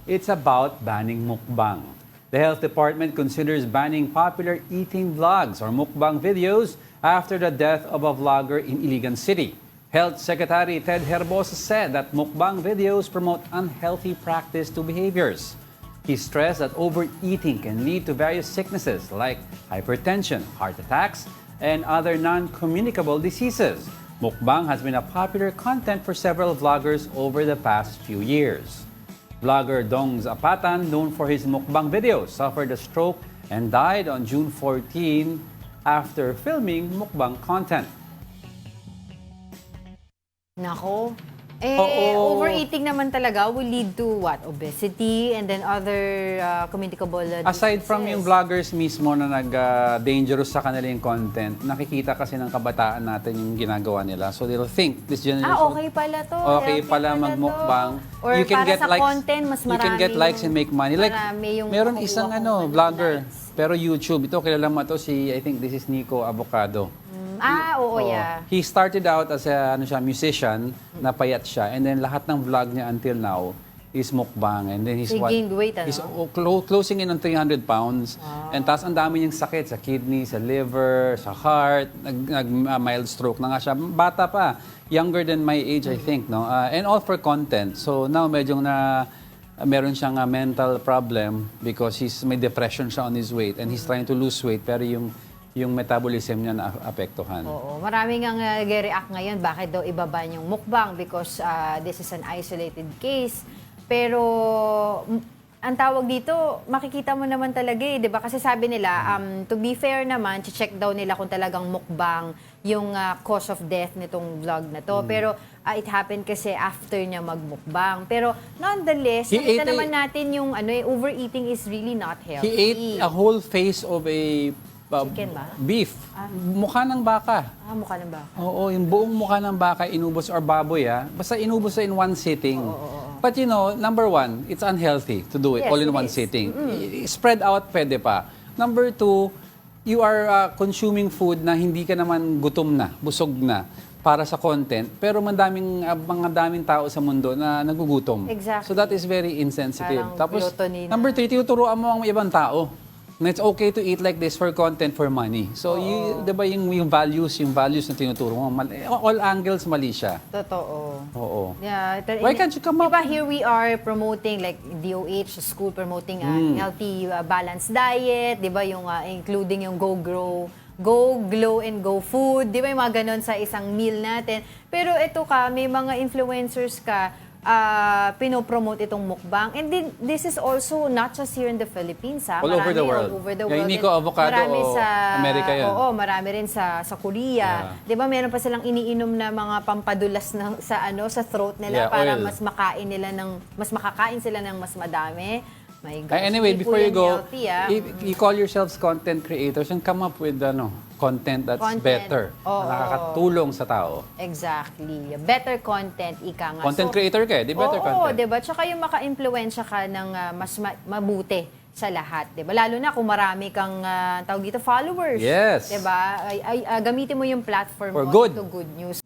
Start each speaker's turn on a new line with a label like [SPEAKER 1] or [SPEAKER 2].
[SPEAKER 1] It's about banning mukbang. The Health Department considers banning popular eating vlogs or mukbang videos after the death of a vlogger in Iligan City. Health Secretary Ted Herbosa said that mukbang videos promote unhealthy practice to behaviors. He stressed that overeating can lead to various sicknesses like hypertension, heart attacks, and other non-communicable diseases. Mukbang has been a popular content for several vloggers over the past few years. Vlogger Dong Zapatan, known for his mukbang videos, suffered a stroke and died on June 14 after filming mukbang content.
[SPEAKER 2] Nako.
[SPEAKER 1] Oo.
[SPEAKER 2] Overeating naman talaga will lead to what? Obesity and then other communicable diseases.
[SPEAKER 1] Aside from yung vloggers mismo na nag-dangerous sa kanilang content, nakikita kasi ng kabataan natin yung ginagawa nila. So they'll think this generation,
[SPEAKER 2] okay pala to.
[SPEAKER 1] okay
[SPEAKER 2] healthy
[SPEAKER 1] pala
[SPEAKER 2] to.
[SPEAKER 1] magmukbang.
[SPEAKER 2] Or para sa content, mas marami.
[SPEAKER 1] You can get likes and make money. Like,
[SPEAKER 2] marami yung
[SPEAKER 1] meron
[SPEAKER 2] makukuha
[SPEAKER 1] isang
[SPEAKER 2] kong
[SPEAKER 1] vlogger,
[SPEAKER 2] likes.
[SPEAKER 1] pero YouTube. Ito, kilala mo ito si, I think this is Nico Avocado.
[SPEAKER 2] Oo, yeah.
[SPEAKER 1] He started out as a musician, napayat siya, and then lahat ng vlog niya until now is mukbang. And then
[SPEAKER 2] He gained weight, ano?
[SPEAKER 1] He's closing in on 300 pounds. And tapos ang dami niyang sakit sa kidney, sa liver, sa heart, mild stroke na nga siya. Bata pa, younger than my age, I think, no? And all for content. So now medyo meron siyang mental problem because may depression siya on his weight and he's trying to lose weight pero yung metabolism niya naapektuhan.
[SPEAKER 2] Oo, maraming ang nag-react ngayon. Bakit daw ibaba yung mukbang? Because this is an isolated case. Pero ang tawag dito, makikita mo naman talaga di ba? Kasi sabi nila, to be fair naman, check daw nila kung talagang mukbang yung cause of death nitong vlog na to. Pero it happened kasi after niya magmukbang. Pero nonetheless, nakita naman natin yung overeating is really not healthy.
[SPEAKER 1] He ate a whole face of a
[SPEAKER 2] chicken ba?
[SPEAKER 1] Beef. Mukha ng baka.
[SPEAKER 2] Mukha ng baka.
[SPEAKER 1] Oo, yung buong mukha ng baka inubos or baboy Basta inubos in one sitting. But you know, number one, it's unhealthy to do it all in one sitting. Spread out, pwede pa. Number two, you are consuming food na hindi ka naman gutom na, busog na para sa content, pero mga daming tao sa mundo na nagugutom.
[SPEAKER 2] Exactly.
[SPEAKER 1] So that is very insensitive.
[SPEAKER 2] Parang
[SPEAKER 1] Tapos,
[SPEAKER 2] gluttony na.
[SPEAKER 1] number three, tinuturoan mo ang ibang tao na it's okay to eat like this for content, for money. So, di ba yung values na tinuturo mo, all angles mali siya.
[SPEAKER 2] Totoo.
[SPEAKER 1] Oo.
[SPEAKER 2] Yeah,
[SPEAKER 1] Why can't you come up?
[SPEAKER 2] Diba here we are promoting like DOH, school promoting healthy balanced diet, diba yung including yung Go Glow and Go Food, diba yung mga ganun sa isang meal natin. Pero ito may mga influencers ka, pinopromote itong mukbang. And then, this is also not just here in the Philippines.
[SPEAKER 1] All over the world.
[SPEAKER 2] All over the
[SPEAKER 1] Yung
[SPEAKER 2] world.
[SPEAKER 1] Nico Avocado
[SPEAKER 2] marami sa
[SPEAKER 1] Amerika yan.
[SPEAKER 2] Oo, marami rin sa Korea.
[SPEAKER 1] Yeah.
[SPEAKER 2] 'Di ba meron pa silang iniinom na mga pampadulas sa throat nila para
[SPEAKER 1] oil.
[SPEAKER 2] mas makakain sila ng mas madami. My gosh.
[SPEAKER 1] Anyway,
[SPEAKER 2] Hindi po
[SPEAKER 1] before you
[SPEAKER 2] yan
[SPEAKER 1] go,
[SPEAKER 2] healthy,
[SPEAKER 1] you call yourselves content creators and come up with content that's better,
[SPEAKER 2] Oo.
[SPEAKER 1] na nakakatulong sa tao.
[SPEAKER 2] Exactly. Better content, ika nga.
[SPEAKER 1] Content creator ka di better content.
[SPEAKER 2] Oo, 'di ba? Tsaka yung maka-impluwensya ka ng mas mabuti sa lahat, 'di ba? Lalo na kung marami kang tawag dito followers,
[SPEAKER 1] Yes.
[SPEAKER 2] 'di ba? Gamitin mo yung platform
[SPEAKER 1] For
[SPEAKER 2] mo
[SPEAKER 1] good.
[SPEAKER 2] to good news.